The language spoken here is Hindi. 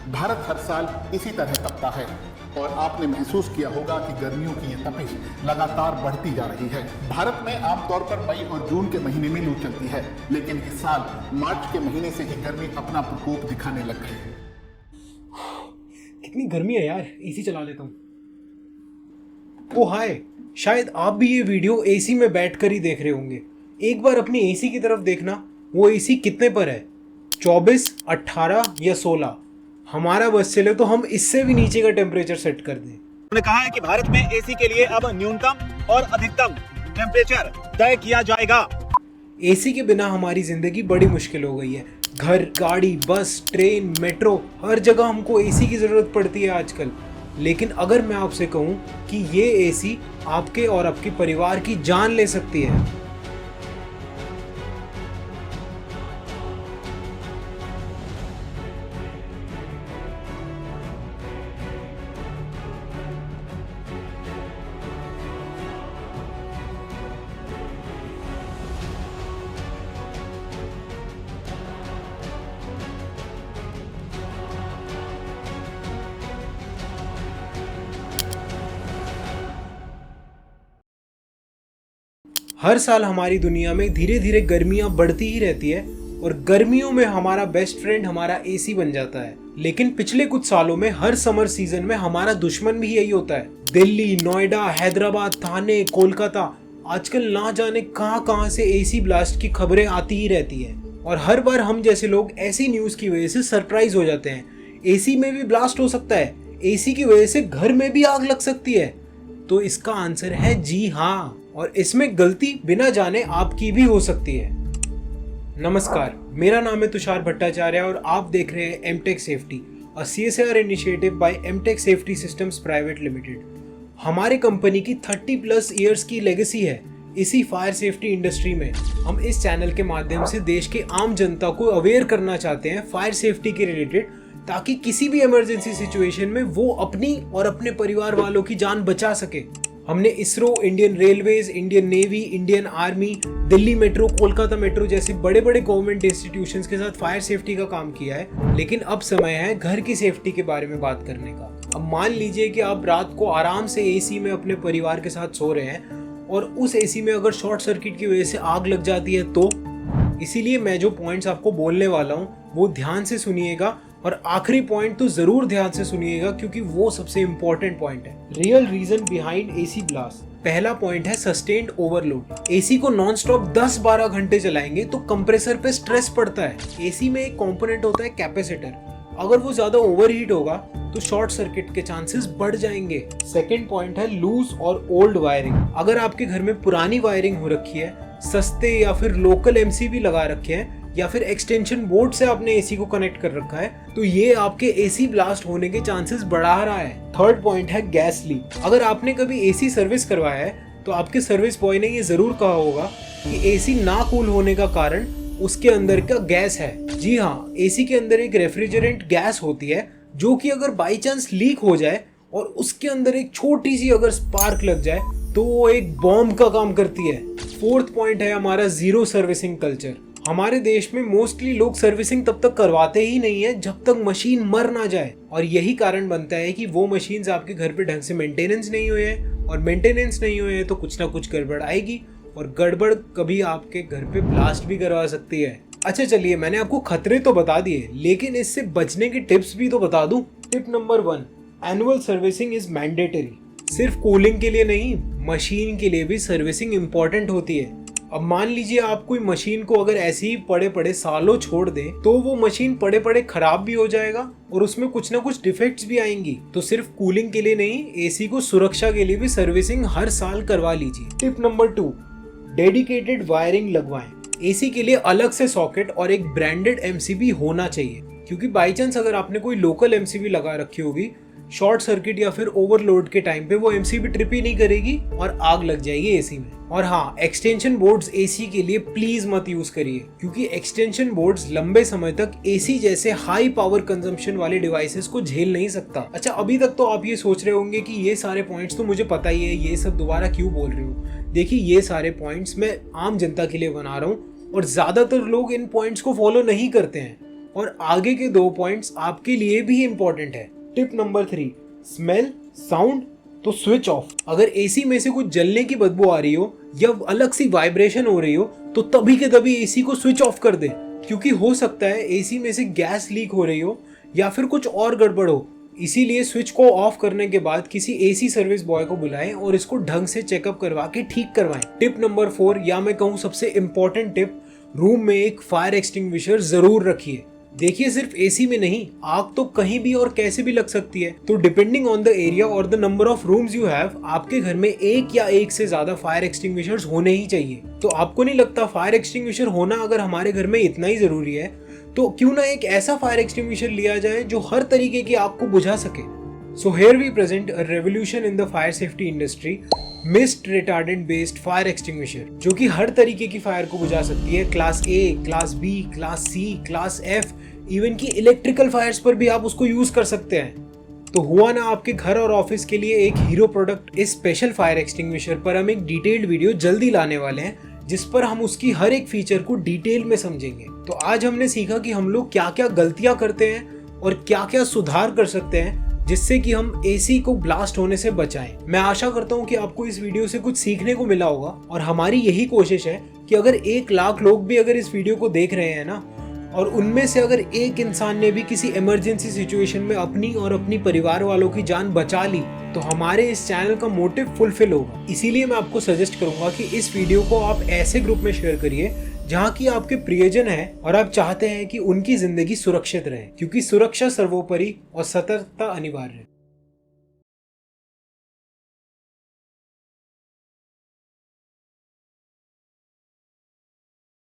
भारत हर साल इसी तरह तपता है और आपने महसूस किया होगा कि गर्मियों की ये तपिश लगातार बढ़ती जा रही है। भारत में आमतौर पर मई और जून के महीने में लू चलती है, लेकिन इस साल मार्च के महीने से ही गर्मी अपना प्रकोप दिखाने लग गई है। कितनी गर्मी है यार, एसी चला लेता हूँ। ओ हाय, शायद आप भी ये वीडियो एसी में बैठकर ही देख रहे होंगे। एक बार अपनी एसी की तरफ देखना, वो एसी कितने पर है, 24, 18 या 16। हमारा बस चले तो हम इससे भी नीचे का टेम्परेचर सेट कर दें। उन्होंने कहा है कि भारत में एसी के लिए अब न्यूनतम और अधिकतम टेम्परेचर तय किया जाएगा। एसी के बिना हमारी जिंदगी बड़ी मुश्किल हो गई है। घर, गाड़ी, बस, ट्रेन, मेट्रो, हर जगह हमको एसी की जरूरत पड़ती है आजकल। लेकिन अगर मैं आपसे कहूं कि ये एसी आपके और आपके परिवार की जान ले सकती है, हर साल हमारी दुनिया में धीरे धीरे गर्मियां बढ़ती ही रहती है और गर्मियों में हमारा बेस्ट फ्रेंड हमारा एसी बन जाता है। लेकिन पिछले कुछ सालों में हर समर सीजन में हमारा दुश्मन भी यही होता है। दिल्ली, नोएडा, हैदराबाद, थाने, कोलकाता, आजकल ना जाने कहां से एसी ब्लास्ट की खबरें आती ही रहती है। और हर बार हम जैसे लोग ऐसी न्यूज की वजह से सरप्राइज हो जाते हैं। एसी में भी ब्लास्ट हो सकता है, एसी की वजह से घर में भी आग लग सकती है। तो इसका आंसर है जी हाँ, और इसमें गलती बिना जाने आपकी भी हो सकती है। नमस्कार, मेरा नाम है तुषार भट्टाचार्य और आप देख रहे हैं Emtech safety, a CSR initiative by Emtech safety systems private limited. हमारे कंपनी की 30+ ईयर्स की लेगेसी है इसी फायर सेफ्टी इंडस्ट्री में। हम इस चैनल के माध्यम से देश के आम जनता को अवेयर करना चाहते हैं फायर सेफ्टी के रिलेटेड, ताकि किसी भी इमरजेंसी सिचुएशन में वो अपनी और अपने परिवार वालों की जान बचा सके। हमने ISRO, Indian railways, Indian navy, Indian army, Delhi metro, Kolkata metro जैसे बड़े बड़े गवर्नमेंट इंस्टीट्यूशंस के साथ फायर सेफ्टी का काम किया है। लेकिन अब समय है घर की सेफ्टी के बारे में बात करने का। अब मान लीजिए कि आप रात को आराम से एसी में अपने परिवार के साथ सो रहे हैं और उस एसी में अगर शॉर्ट सर्किट की वजह से आग लग जाती है तो। इसीलिए मैं जो पॉइंट्स आपको बोलने वाला हूँ वो ध्यान से सुनिएगा, और आखिरी पॉइंट तो जरूर ध्यान से सुनिएगा क्योंकि वो सबसे इंपॉर्टेंट पॉइंट है। Real reason behind AC blast. पहला पॉइंट है सस्टेन्ड ओवरलोड। एसी को नॉन स्टॉप 10-12 घंटे चलाएंगे तो कंप्रेसर पे स्ट्रेस पड़ता है। एसी में एक कंपोनेंट होता है कैपेसिटर, अगर वो ज्यादा ओवरहीट होगा तो शॉर्ट सर्किट के चांसेस बढ़ जाएंगे। सेकेंड पॉइंट है लूज और ओल्ड वायरिंग। अगर आपके घर में पुरानी वायरिंग हो रखी है, सस्ते या फिर लोकल एमसीबी लगा रखे हैं, या फिर एक्सटेंशन बोर्ड से आपने एसी को कनेक्ट कर रखा है, तो ये आपके एसी ब्लास्ट होने के चांसेस बढ़ा रहा है। थर्ड पॉइंट है गैस लीक। अगर आपने कभी एसी सर्विस करवाया है तो आपके सर्विस बॉय ने ये जरूर कहा होगा कि एसी ना कूल होने का कारण उसके अंदर का गैस है। जी हाँ, एसी के अंदर एक रेफ्रिजरेंट गैस होती है जो कि अगर बाई चांस लीक हो जाए और उसके अंदर एक छोटी सी अगर स्पार्क लग जाए तो वो एक बॉम्ब का काम करती है। फोर्थ पॉइंट है हमारा जीरो सर्विसिंग कल्चर। हमारे देश में मोस्टली लोग सर्विसिंग तब तक करवाते ही नहीं है जब तक मशीन मर ना जाए, और यही कारण बनता है कि वो मशीन्स आपके घर पे ढंग से मेंटेनेंस नहीं हुए हैं, और मेंटेनेंस नहीं हुए हैं तो कुछ ना कुछ गड़बड़ आएगी, और गड़बड़ कभी आपके घर पे ब्लास्ट भी करवा सकती है। अच्छा चलिए, मैंने आपको खतरे तो बता दिए, लेकिन इससे बचने की टिप्स भी तो बता दूं। Tip number 1, annual servicing is mandatory. सिर्फ कूलिंग के लिए नहीं, मशीन के लिए भी सर्विसिंग इंपॉर्टेंट होती है। अब मान लीजिए आप कोई मशीन को अगर ऐसे ही पड़े पड़े सालों छोड़ दें तो वो मशीन पड़े पड़े खराब भी हो जाएगा और उसमें कुछ ना कुछ डिफेक्ट्स भी आएंगी। तो सिर्फ कूलिंग के लिए नहीं, एसी को सुरक्षा के लिए भी सर्विसिंग हर साल करवा लीजिए। टिप नंबर 2, डेडिकेटेड वायरिंग लगवाएं। एसी के लिए अलग से सॉकेट और एक ब्रांडेड एमसीबी होना चाहिए, क्योंकि बाई चांस अगर आपने कोई लोकल एमसीबी लगा रखी होगी, शॉर्ट सर्किट या फिर ओवरलोड के टाइम पे वो एमसीबी ट्रिप ही नहीं करेगी और आग लग जाएगी एसी में। और हाँ, एक्सटेंशन बोर्ड्स एसी के लिए प्लीज मत यूज करिए, क्योंकि एक्सटेंशन बोर्ड्स लंबे समय तक एसी जैसे हाई पावर कंजम्पशन वाले डिवाइसेस को झेल नहीं सकता। अच्छा, अभी तक तो आप ये सोच रहे होंगे कि ये सारे पॉइंट्स तो मुझे पता ही है, ये सब दोबारा क्यों बोल रहे हो। देखिए, ये सारे पॉइंट्स मैं आम जनता के लिए बना रहा हूँ और ज्यादातर लोग इन पॉइंट्स को फॉलो नहीं करते हैं। और आगे के 2 पॉइंट्स आपके लिए भी इंपॉर्टेंट है। टिप नंबर 3, स्मेल, साउंड तो स्विच ऑफ। अगर एसी में से कुछ जलने की बदबू आ रही हो या अलग सी वाइब्रेशन हो रही हो तो तभी के तभी एसी को स्विच ऑफ कर दे, क्योंकि हो सकता है एसी में से गैस लीक हो रही हो या फिर कुछ और गड़बड़ हो। इसीलिए स्विच को ऑफ करने के बाद किसी एसी सर्विस बॉय को बुलाएं और इसको ढंग से चेकअप करवा के ठीक करवाएं। टिप नंबर 4 या मैं कहूँ सबसे इंपॉर्टेंट टिप, रूम में एक फायर एक्सटिंग्विशर जरूर रखिए। देखिए सिर्फ एसी में नहीं, आग तो कहीं भी और कैसे भी लग सकती है। तो डिपेंडिंग ऑन द एरिया और the number of rooms you have, आपके घर में एक या एक से ज्यादा फायर एक्सटिंग्विशर्स होने ही चाहिए। तो आपको नहीं लगता फायर एक्सटिंग्विशर होना अगर हमारे घर में इतना ही जरूरी है, तो क्यों ना एक ऐसा फायर एक्सटिंग्विशर लिया जाए जो हर तरीके की आग को बुझा सके। So here we present a revolution in the fire safety industry, mist retardant based fire extinguisher, जो कि हर तरीके की फायर को बुझा सकती है। Class A, class B, class C, class F, even की इलेक्ट्रिकल फायर्स पर भी आप उसको यूज कर सकते हैं। तो हुआ ना आपके घर और ऑफिस के लिए एक हीरो प्रोडक्ट। इस स्पेशल फायर एक्सटिंग्विशर पर हम एक डिटेल्ड वीडियो जल्दी लाने वाले हैं, जिस पर हम उसकी हर एक फीचर को डिटेल में समझेंगे। तो आज हमने सीखा कि हम लोग क्या क्या गलतियां करते हैं और क्या क्या सुधार कर सकते हैं जिससे कि हम एसी को ब्लास्ट होने से बचाएं। मैं आशा करता हूं कि आपको इस वीडियो से कुछ सीखने को मिला होगा, और हमारी यही कोशिश है कि अगर 1 लाख लोग भी अगर इस वीडियो को देख रहे हैं ना, और उनमें से अगर एक इंसान ने भी किसी इमरजेंसी सिचुएशन में अपनी और अपनी परिवार वालों की जान बचा ली, तो हमारे इस चैनल का मोटिव फुलफिल होगा। इसीलिए मैं आपको सजेस्ट करूंगा कि इस वीडियो को आप ऐसे ग्रुप में शेयर करिए जहां की आपके प्रियजन है और आप चाहते हैं कि उनकी जिंदगी सुरक्षित रहे, क्योंकि सुरक्षा सर्वोपरि और सतर्कता अनिवार्य है।